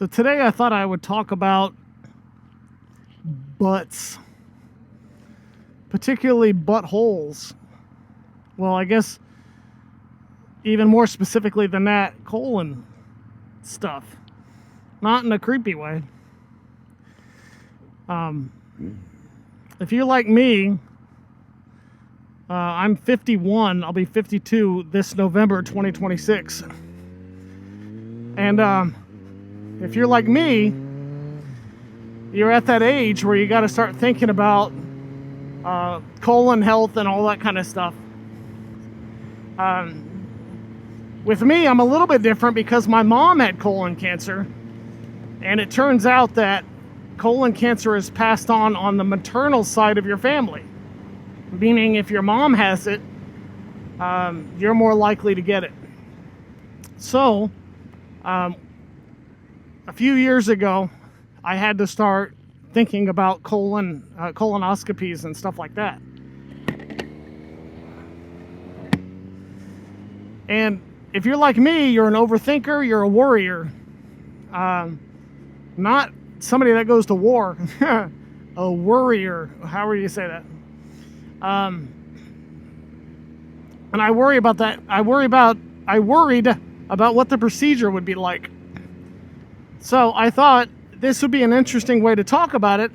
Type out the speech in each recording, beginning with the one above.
So today I thought I would talk about butts, particularly buttholes. Well, I guess even more specifically than that, colon stuff. Not in a creepy way. If you're like me, I'm 51. I'll be 52 this November 2026. And if you're like me, you're at that age where you got to start thinking about colon health and all that kind of stuff. With me, I'm a little bit different because my mom had colon cancer, and it turns out that colon cancer is passed on the maternal side of your family, meaning if your mom has it, you're more likely to get it. So, a few years ago, I had to start thinking about colonoscopies and stuff like that. And if you're like me, you're an overthinker, you're a worrier. Not somebody that goes to war. A worrier, however you say that. And I worry about that. I worried about what the procedure would be like. So I thought this would be an interesting way to talk about it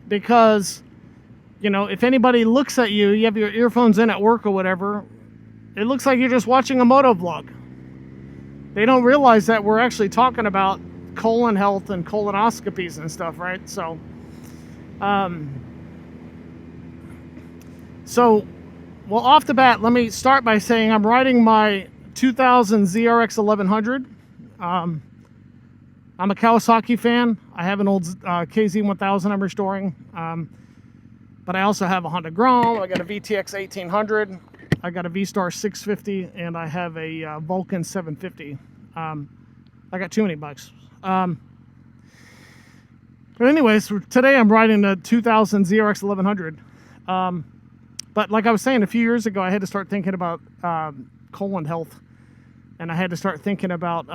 because, you know, if anybody looks at you, you have your earphones in at work or whatever, it looks like you're just watching a motovlog. They don't realize that we're actually talking about colon health and colonoscopies and stuff, right? So, well, off the bat, let me start by saying I'm riding my 2000 ZRX 1100. I'm a Kawasaki fan. I have an old KZ 1000 I'm restoring. But I also have a Honda Grom. I got a VTX 1800. I got a V-Star 650. And I have a Vulcan 750. I got too many bikes. But anyways, today I'm riding the 2000 ZRX 1100. But like I was saying, a few years ago, I had to start thinking about colon health. And I had to start thinking about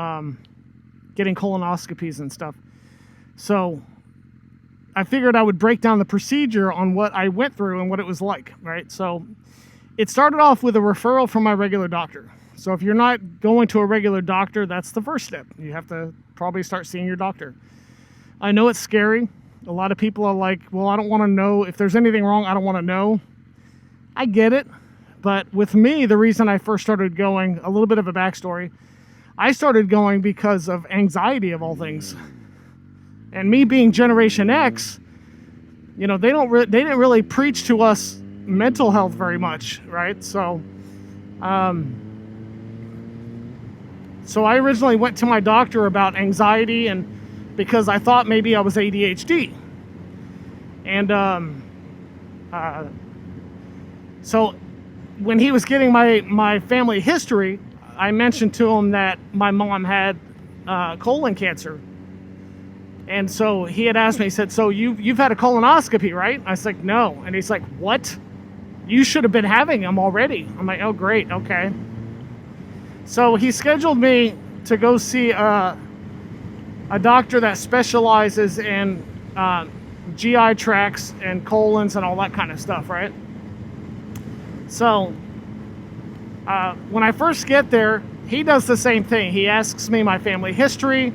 getting colonoscopies and stuff. So I figured I would break down the procedure on what I went through and what it was like, right? So it started off with a referral from my regular doctor. So if you're not going to a regular doctor, that's the first step. You have to probably start seeing your doctor. I know it's scary. A lot of people are like, well, I don't want to know. If there's anything wrong, I don't want to know. I get it. But with me, the reason I first started going, a little bit of a backstory, I started going because of anxiety of all things. And me being Generation X, you know, they didn't really preach to us mental health very much, right? So I originally went to my doctor about anxiety, and because I thought maybe I was ADHD. And so when he was getting my family history, I mentioned to him that my mom had colon cancer. And so he had asked me, he said, so you've had a colonoscopy, right? I was like, no. And he's like, what? You should have been having them already. I'm like, oh, great, okay. So he scheduled me to go see a doctor that specializes in GI tracts and colons and all that kind of stuff, right? So when I first get there, he does the same thing. He asks me my family history.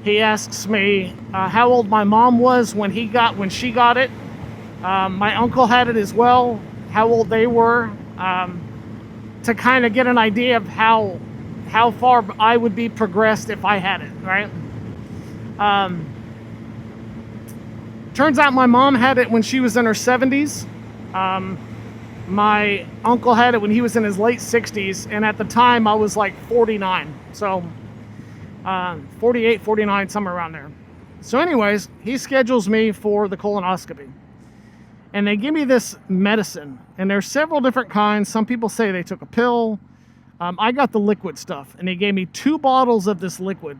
He asks me how old my mom was when she got it. My uncle had it as well, how old they were, to kind of get an idea of how far I would be progressed if I had it, right? Turns out my mom had it when she was in her 70s. My uncle had it when he was in his late 60s, and at the time I was like 49. So 48, 49, somewhere around there. So anyways, he schedules me for the colonoscopy. And they give me this medicine. And there's several different kinds. Some people say they took a pill. I got the liquid stuff. And they gave me 2 bottles of this liquid.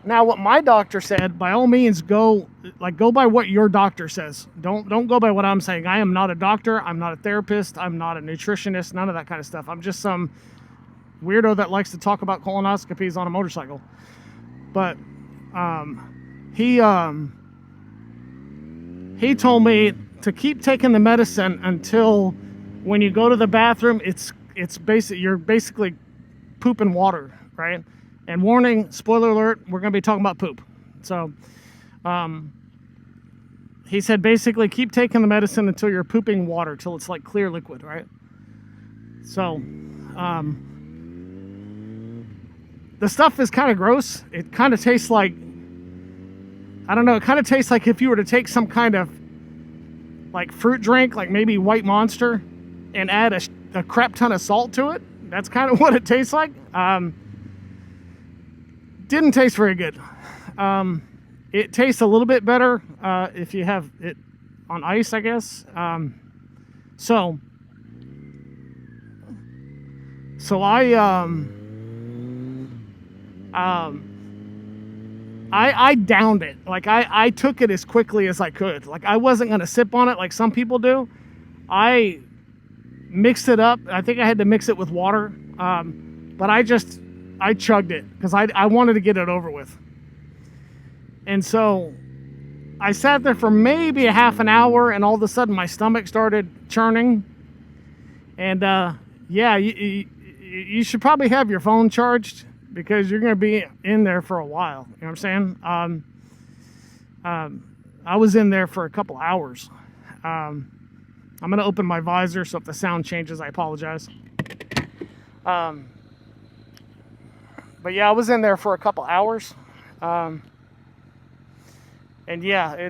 Now, what my doctor said, by all means, go by what your doctor says. Don't go by what I'm saying. I am not a doctor. I'm not a therapist. I'm not a nutritionist. None of that kind of stuff. I'm just some weirdo that likes to talk about colonoscopies on a motorcycle. But he told me to keep taking the medicine until when you go to the bathroom, you're basically pooping water, right? And warning, spoiler alert, we're going to be talking about poop. So he said basically keep taking the medicine until you're pooping water, till it's like clear liquid, right? So the stuff is kind of gross. It kind of tastes like, I don't know, it kind of tastes like if you were to take some kind of like fruit drink, like maybe White Monster, and add a crap ton of salt to it. That's kind of what it tastes like. Didn't taste very good. It tastes a little bit better if you have it on ice, I guess. So I downed it. Like I took it as quickly as I could. Like I wasn't gonna sip on it like some people do. I mixed it up. I think I had to mix it with water. But I chugged it because I wanted to get it over with. And so I sat there for maybe a half an hour, and all of a sudden my stomach started churning. And yeah, you should probably have your phone charged, because you're going to be in there for a while. You know what I'm saying? I was in there for a couple hours. I'm going to open my visor, so if the sound changes, I apologize. But yeah, I was in there for a couple hours. And yeah,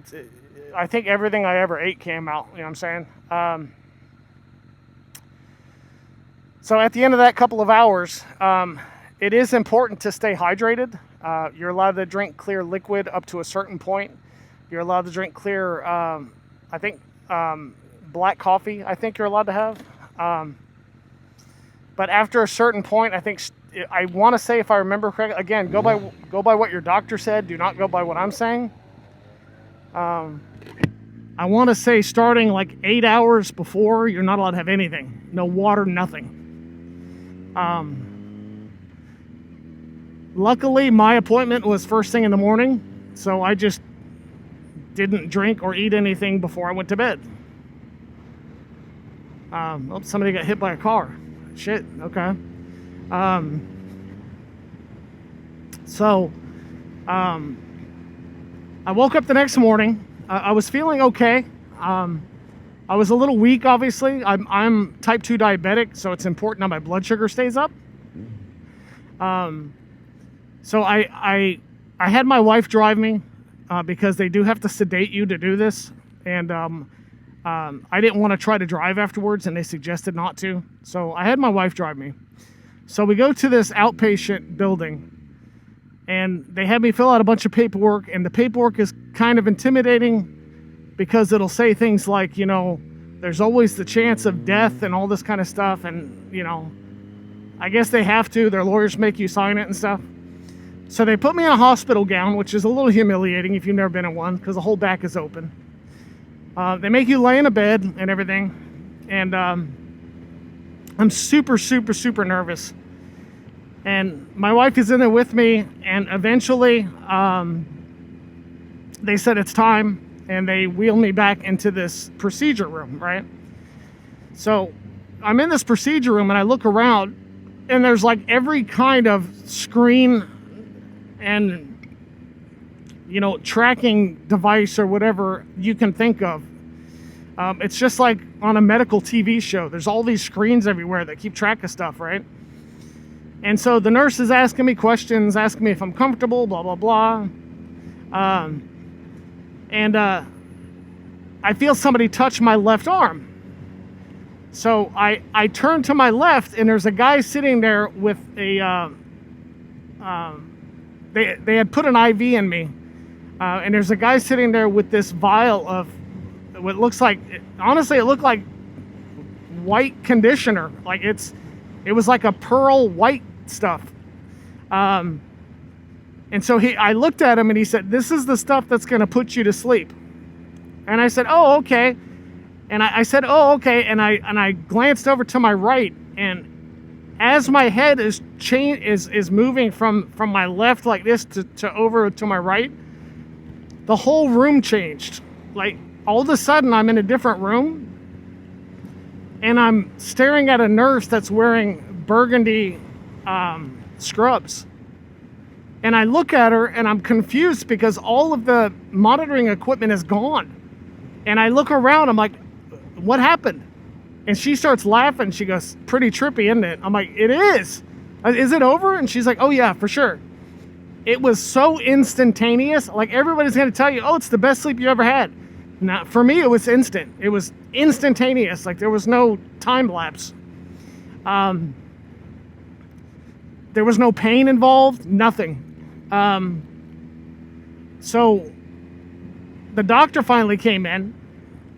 I think everything I ever ate came out. You know what I'm saying? So at the end of that couple of hours, it is important to stay hydrated. You're allowed to drink clear liquid up to a certain point. You're allowed to drink clear, I think, black coffee, I think you're allowed to have. But after a certain point, I think, I want to say, if I remember correctly, again, go by what your doctor said. Do not go by what I'm saying. I want to say starting like 8 hours before, you're not allowed to have anything. No water, nothing. Luckily, my appointment was first thing in the morning, so I just didn't drink or eat anything before I went to bed. Oh, somebody got hit by a car. Shit, okay. So I woke up the next morning. I was feeling okay. I was a little weak, obviously. I'm type 2 diabetic, so it's important that my blood sugar stays up. So I had my wife drive me because they do have to sedate you to do this. And I didn't want to try to drive afterwards, and they suggested not to. So I had my wife drive me. So we go to this outpatient building, and they had me fill out a bunch of paperwork, and the paperwork is kind of intimidating because it'll say things like, you know, there's always the chance of death and all this kind of stuff. And, you know, I guess they have to. Their lawyers make you sign it and stuff. So they put me in a hospital gown, which is a little humiliating if you've never been in one, because the whole back is open. They make you lay in a bed and everything. And I'm super, super, super nervous. And my wife is in there with me, and eventually they said it's time, and they wheel me back into this procedure room, right? So I'm in this procedure room, and I look around, and there's like every kind of screen and, you know, tracking device or whatever you can think of. It's just like on a medical TV show. There's all these screens everywhere that keep track of stuff, right? And so the nurse is asking me questions, asking me if I'm comfortable, blah, blah, blah. And I feel somebody touch my left arm. So I turn to my left, and there's a guy sitting there with a, they had put an IV in me. And there's a guy sitting there with this vial of what looks like, honestly, it looked like white conditioner. Like it was like a pearl white stuff. And so I looked at him, and he said, "This is the stuff that's going to put you to sleep." And I said, "Oh, okay." And I said, "Oh, okay." And I glanced over to my right, and as my head is moving from my left like this to over to my right, the whole room changed. Like, all of a sudden, I'm in a different room, and I'm staring at a nurse that's wearing burgundy scrubs. And I look at her, and I'm confused because all of the monitoring equipment is gone. And I look around, I'm like, what happened? And she starts laughing. She goes, pretty trippy, isn't it? I'm like, it is. Is it over? And she's like, oh yeah, for sure. It was so instantaneous. Like, everybody's going to tell you, oh, it's the best sleep you ever had. Now, for me, it was instant. It was instantaneous. Like, there was no time lapse. There was no pain involved, nothing. So the doctor finally came in,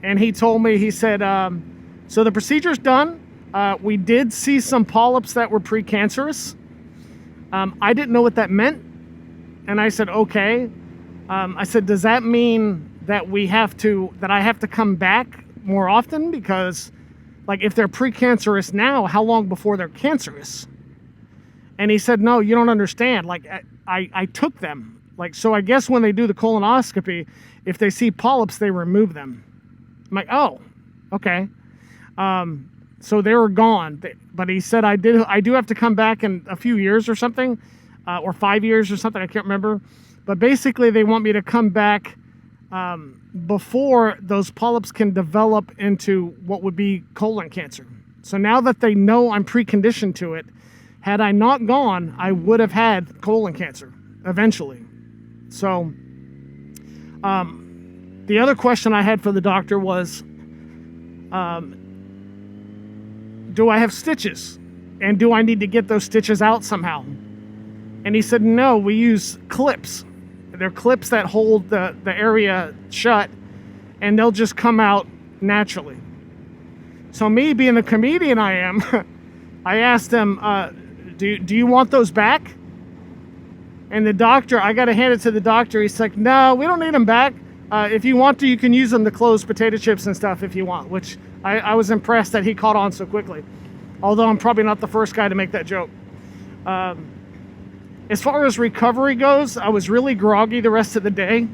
and he told me, he said, so the procedure's done. We did see some polyps that were precancerous. I didn't know what that meant. And I said, okay. I said, does that mean that I have to come back more often? Because, like, if they're precancerous now, how long before they're cancerous? And he said, no, you don't understand. Like, I took them. Like, so I guess when they do the colonoscopy, if they see polyps, they remove them. I'm like, oh, okay. So they were gone. But he said, I do have to come back in a few years or something, or 5 years or something. I can't remember. But basically, they want me to come back before those polyps can develop into what would be colon cancer. So now that they know I'm preconditioned to it, had I not gone, I would have had colon cancer eventually. So the other question I had for the doctor was, do I have stitches? And do I need to get those stitches out somehow? And he said, no, we use clips. They're clips that hold the area shut, and they'll just come out naturally. So me being the comedian I am, I asked him, do you want those back? And the doctor, I got to hand it to the doctor. He's like, no, we don't need them back. If you want to, you can use them to close potato chips and stuff if you want, which I was impressed that he caught on so quickly. Although I'm probably not the first guy to make that joke. As far as recovery goes, I was really groggy the rest of the day.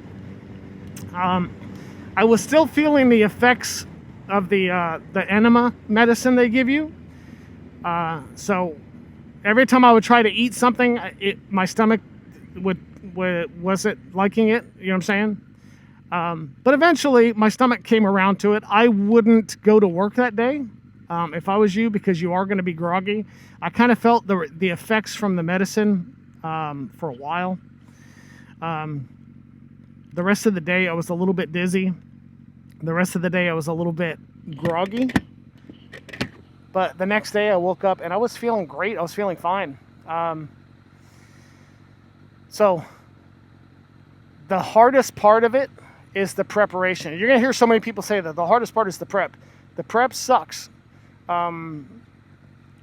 I was still feeling the effects of the enema medicine they give you. So every time I would try to eat something, my stomach wasn't liking it. You know what I'm saying? But eventually, my stomach came around to it. I wouldn't go to work that day if I was you, because you are going to be groggy. I kind of felt the effects from the medicine for a while. The rest of the day, I was a little bit dizzy. The rest of the day, I was a little bit groggy. But the next day, I woke up and I was feeling great. I was feeling fine. So the hardest part of it is the preparation. You're going to hear so many people say that the hardest part is the prep. The prep sucks.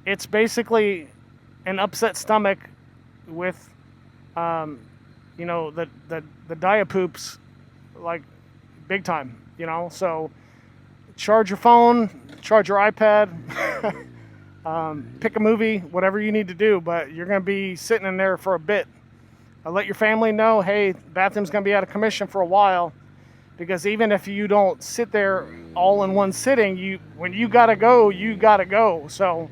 It's basically an upset stomach with, you know, the diet poops, like, big time, you know. So charge your phone, charge your iPad, pick a movie, whatever you need to do, but you're going to be sitting in there for a bit. Let your family know, hey, the bathroom's going to be out of commission for a while, because even if you don't sit there all in one sitting, when you got to go, you got to go. So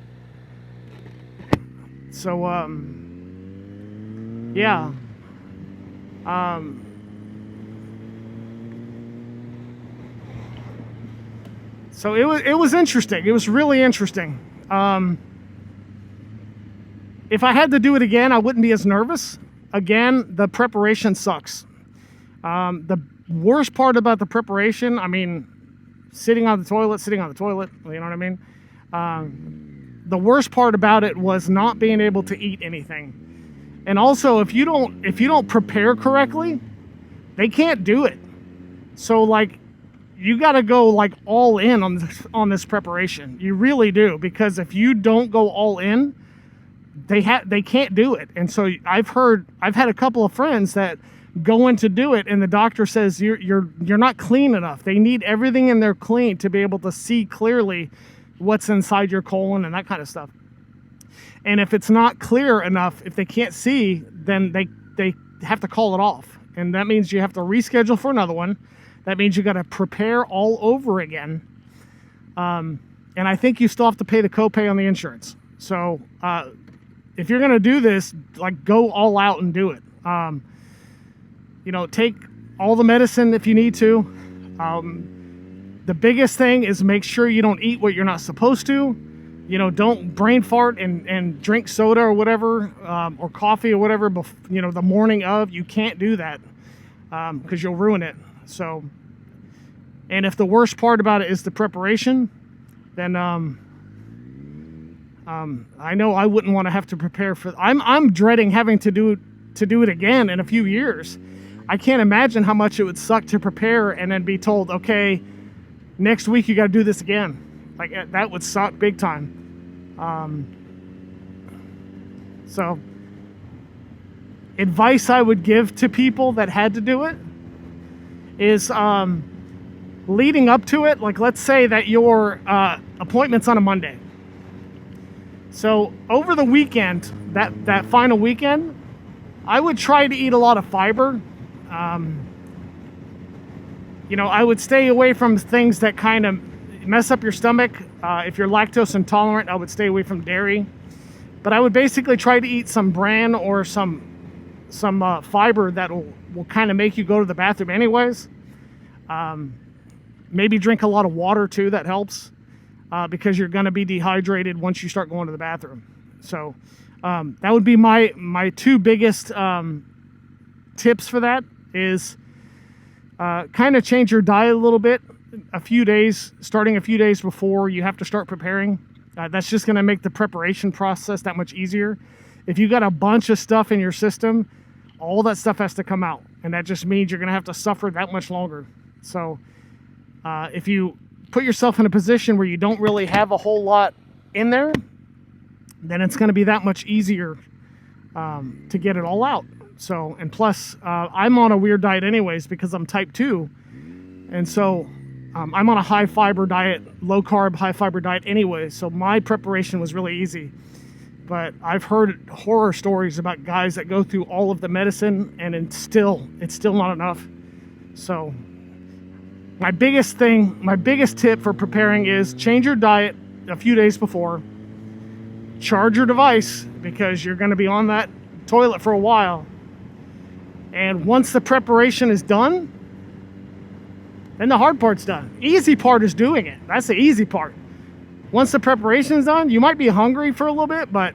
yeah. So it was interesting. It was really interesting. If I had to do it again, I wouldn't be as nervous. Again, the preparation sucks. The worst part about the preparation, I mean, sitting on the toilet, you know what I mean? The worst part about it was not being able to eat anything. And also, if you don't prepare correctly, they can't do it. So, like, you got to go, like, all in on this preparation. You really do, because if you don't go all in, they can't do it. And so I've had a couple of friends that go in to do it, and the doctor says you're not clean enough. They need everything in there clean to be able to see clearly what's inside your colon and that kind of stuff. And if it's not clear enough, if they can't see, then they have to call it off. And that means you have to reschedule for another one. That means you got to prepare all over again. And I think you still have to pay the copay on the insurance. So if you're going to do this, like, go all out and do it. Take all the medicine if you need to. The biggest thing is make sure you don't eat what you're not supposed to. Don't brain fart and drink soda or whatever, or coffee or whatever, the morning of. You can't do that because you'll ruin it. So, and if the worst part about it is the preparation, then I know I wouldn't want to have to prepare for. I'm dreading having to do it again in a few years. I can't imagine how much it would suck to prepare and then be told, okay, next week you got to do this again. Like, that would suck big time. So, advice I would give to people that had to do it is leading up to it. Like, let's say that your appointment's on a Monday. So over the weekend, that final weekend, I would try to eat a lot of fiber. I would stay away from things that kind of mess up your stomach. If you're lactose intolerant, I would stay away from dairy. But I would basically try to eat some bran or some fiber that will kind of make you go to the bathroom anyways. Maybe drink a lot of water too. That helps because you're going to be dehydrated once you start going to the bathroom. So that would be my two biggest tips for that is kind of change your diet a little bit. Starting a few days before you have to start preparing. That's just going to make the preparation process that much easier. If you got a bunch of stuff in your system, all that stuff has to come out. And that just means you're going to have to suffer that much longer. So if you put yourself in a position where you don't really have a whole lot in there, then it's going to be that much easier to get it all out. So, and plus, I'm on a weird diet anyways because I'm type 2. And so I'm on a high fiber diet, low carb, high fiber diet anyway. So my preparation was really easy. But I've heard horror stories about guys that go through all of the medicine and it's still not enough. So my biggest tip for preparing is change your diet a few days before. Charge your device because you're going to be on that toilet for a while. And once the preparation is done, then the hard part's done. Easy part is doing it. That's the easy part. Once the preparation is done, you might be hungry for a little bit, but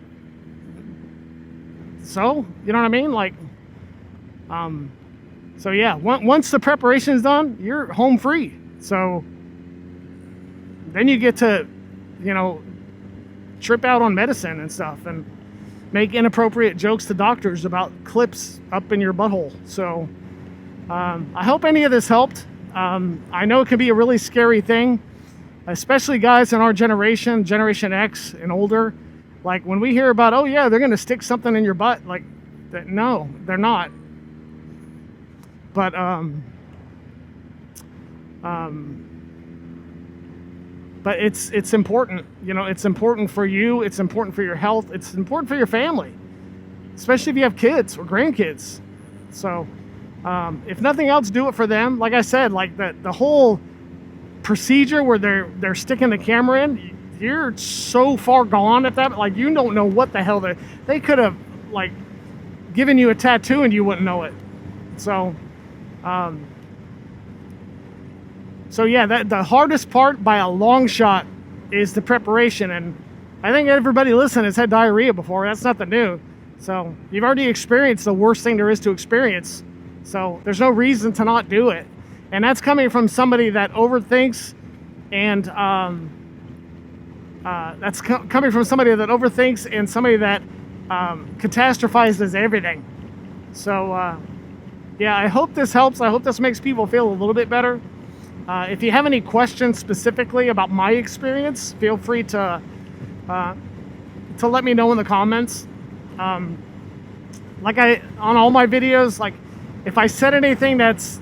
so, you know what I mean? Like, so yeah, once the preparation is done, you're home free. So then you get to, trip out on medicine and stuff and make inappropriate jokes to doctors about clips up in your butthole. So I hope any of this helped. I know it can be a really scary thing, especially guys in our generation, Generation X and older. Like when we hear about, oh yeah, they're going to stick something in your butt. Like, no, they're not. But it's important. It's important for you. It's important for your health. It's important for your family, especially if you have kids or grandkids. So if nothing else, do it for them. Like I said, like the whole procedure where they're sticking the camera in, you're so far gone at that. Like, you don't know what the hell they could have like given you a tattoo and you wouldn't know it. So yeah, the hardest part by a long shot is the preparation. And I think everybody listening has had diarrhea before. That's nothing new. So you've already experienced the worst thing there is to experience. So there's no reason to not do it. And that's coming from somebody that overthinks and coming from somebody that overthinks and somebody that catastrophizes everything. So yeah, I hope this helps. I hope this makes people feel a little bit better. If you have any questions specifically about my experience, feel free to let me know in the comments. On all my videos, like if I said anything that's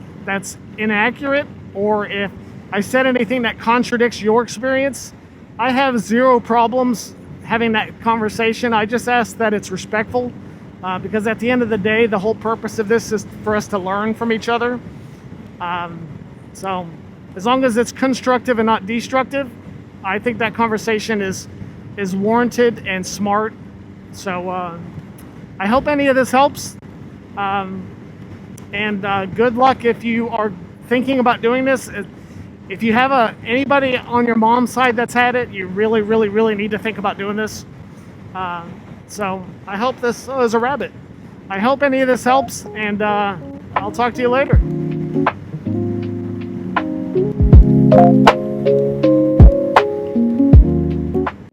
inaccurate, or if I said anything that contradicts your experience, I have zero problems having that conversation. I just ask that it's respectful, because at the end of the day, the whole purpose of this is for us to learn from each other. So as long as it's constructive and not destructive, I think that conversation is warranted and smart. So I hope any of this helps. And good luck if you are thinking about doing this. If you have anybody on your mom's side that's had it, you really, really, really need to think about doing this. So I hope this is a rabbit. I hope any of this helps, and I'll talk to you later.